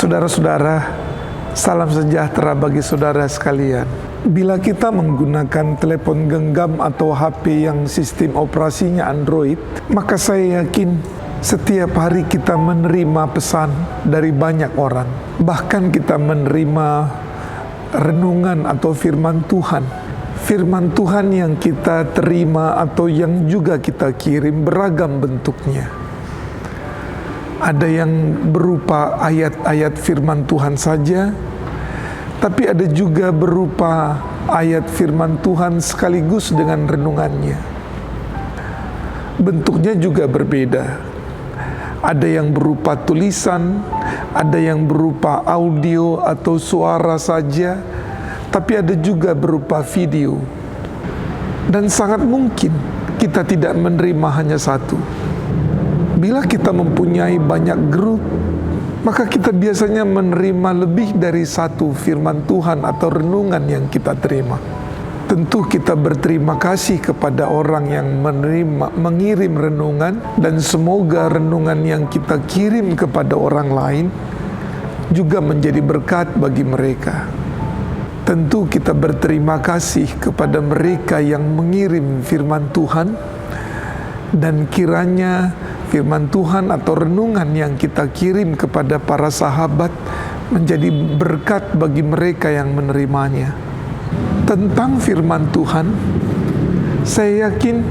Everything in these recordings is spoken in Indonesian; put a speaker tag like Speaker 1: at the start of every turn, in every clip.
Speaker 1: Saudara-saudara, salam sejahtera bagi saudara sekalian. Bila kita menggunakan telepon genggam atau HP yang sistem operasinya Android, maka saya yakin setiap hari kita menerima pesan dari banyak orang. Bahkan kita menerima renungan atau firman Tuhan. Firman Tuhan yang kita terima atau yang juga kita kirim beragam bentuknya. Ada yang berupa ayat-ayat firman Tuhan saja, tapi ada juga berupa ayat firman Tuhan sekaligus dengan renungannya. Bentuknya juga berbeda. Ada yang berupa tulisan, ada yang berupa audio atau suara saja, tapi ada juga berupa video. Dan sangat mungkin kita tidak menerima hanya satu. Bila kita mempunyai banyak grup, maka kita biasanya menerima lebih dari satu firman Tuhan atau renungan yang kita terima. Tentu kita berterima kasih kepada orang yang mengirim renungan, dan semoga renungan yang kita kirim kepada orang lain juga menjadi berkat bagi mereka. Tentu kita berterima kasih kepada mereka yang mengirim firman Tuhan, dan kiranya firman Tuhan atau renungan yang kita kirim kepada para sahabat menjadi berkat bagi mereka yang menerimanya. Tentang firman Tuhan, saya yakin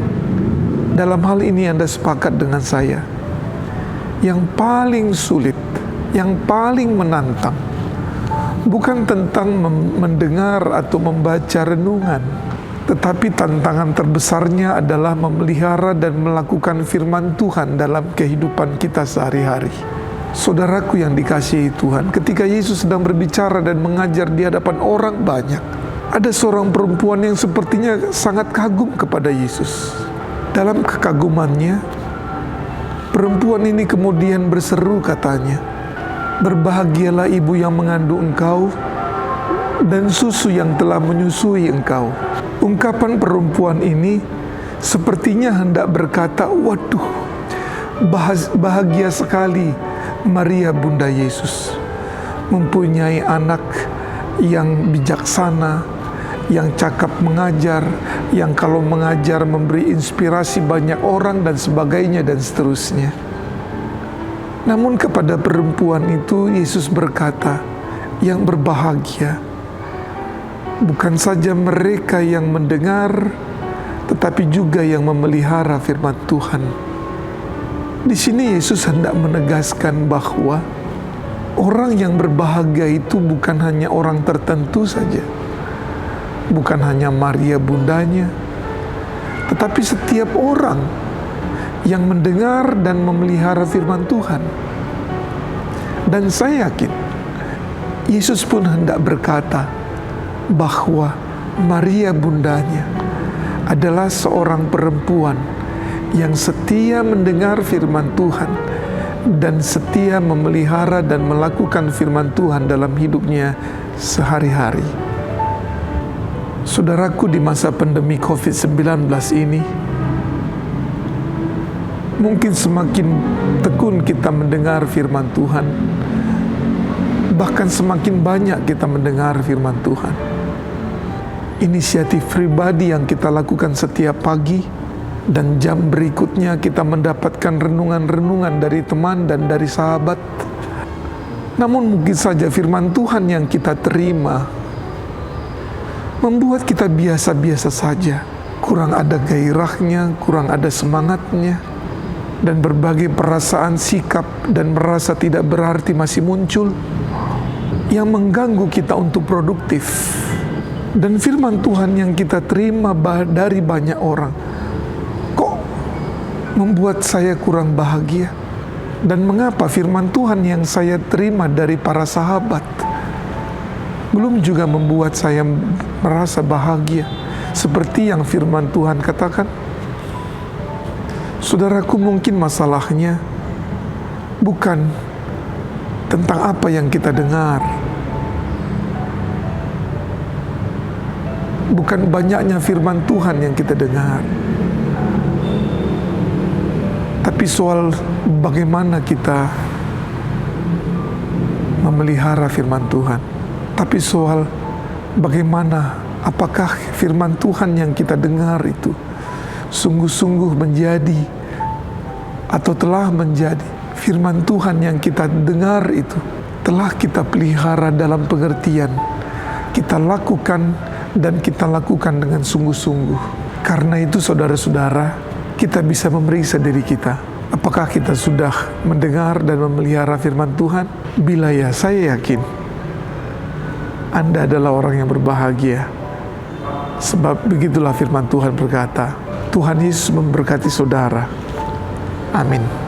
Speaker 1: dalam hal ini Anda sepakat dengan saya. Yang paling sulit, yang paling menantang, bukan tentang mendengar atau membaca renungan, tetapi tantangan terbesarnya adalah memelihara dan melakukan firman Tuhan dalam kehidupan kita sehari-hari. Saudaraku yang dikasihi Tuhan, ketika Yesus sedang berbicara dan mengajar di hadapan orang banyak, ada seorang perempuan yang sepertinya sangat kagum kepada Yesus. Dalam kekagumannya, perempuan ini kemudian berseru, katanya, "Berbahagialah ibu yang mengandung engkau dan susu yang telah menyusui engkau." Ungkapan perempuan ini sepertinya hendak berkata, "Waduh, bahagia sekali Maria Bunda Yesus, mempunyai anak yang bijaksana, yang cakap mengajar, yang kalau mengajar memberi inspirasi banyak orang dan sebagainya dan seterusnya." Namun kepada perempuan itu Yesus berkata, yang berbahagia bukan saja mereka yang mendengar, tetapi juga yang memelihara firman Tuhan. Di sini Yesus hendak menegaskan bahwa orang yang berbahagia itu bukan hanya orang tertentu saja, bukan hanya Maria bundanya, tetapi setiap orang yang mendengar dan memelihara firman Tuhan. Dan saya yakin Yesus pun hendak berkata bahwa Maria bundanya adalah seorang perempuan yang setia mendengar firman Tuhan dan setia memelihara dan melakukan firman Tuhan dalam hidupnya sehari-hari. Saudaraku, di masa pandemi COVID-19 ini, mungkin semakin tekun kita mendengar firman Tuhan, bahkan semakin banyak kita mendengar firman Tuhan. Inisiatif pribadi yang kita lakukan setiap pagi, dan jam berikutnya kita mendapatkan renungan-renungan dari teman dan dari sahabat. Namun mungkin saja firman Tuhan yang kita terima membuat kita biasa-biasa saja, kurang ada gairahnya, kurang ada semangatnya, dan berbagai perasaan, sikap, dan merasa tidak berarti masih muncul yang mengganggu kita untuk produktif. Dan firman Tuhan yang kita terima dari banyak orang kok membuat saya kurang bahagia. Dan mengapa firman Tuhan yang saya terima dari para sahabat belum juga membuat saya merasa bahagia seperti yang firman Tuhan katakan? Saudaraku, mungkin masalahnya bukan tentang apa yang kita dengar, bukan banyaknya firman Tuhan yang kita dengar, tapi soal bagaimana kita memelihara firman Tuhan. Tapi soal bagaimana, apakah firman Tuhan yang kita dengar itu sungguh-sungguh menjadi atau telah menjadi firman Tuhan yang kita dengar itu telah kita pelihara dalam pengertian, kita lakukan dan kita lakukan dengan sungguh-sungguh. Karena itu saudara-saudara, kita bisa memeriksa diri kita. Apakah kita sudah mendengar dan memelihara firman Tuhan? Bila ya, saya yakin Anda adalah orang yang berbahagia. Sebab begitulah firman Tuhan berkata, Tuhan Yesus memberkati saudara. Amin.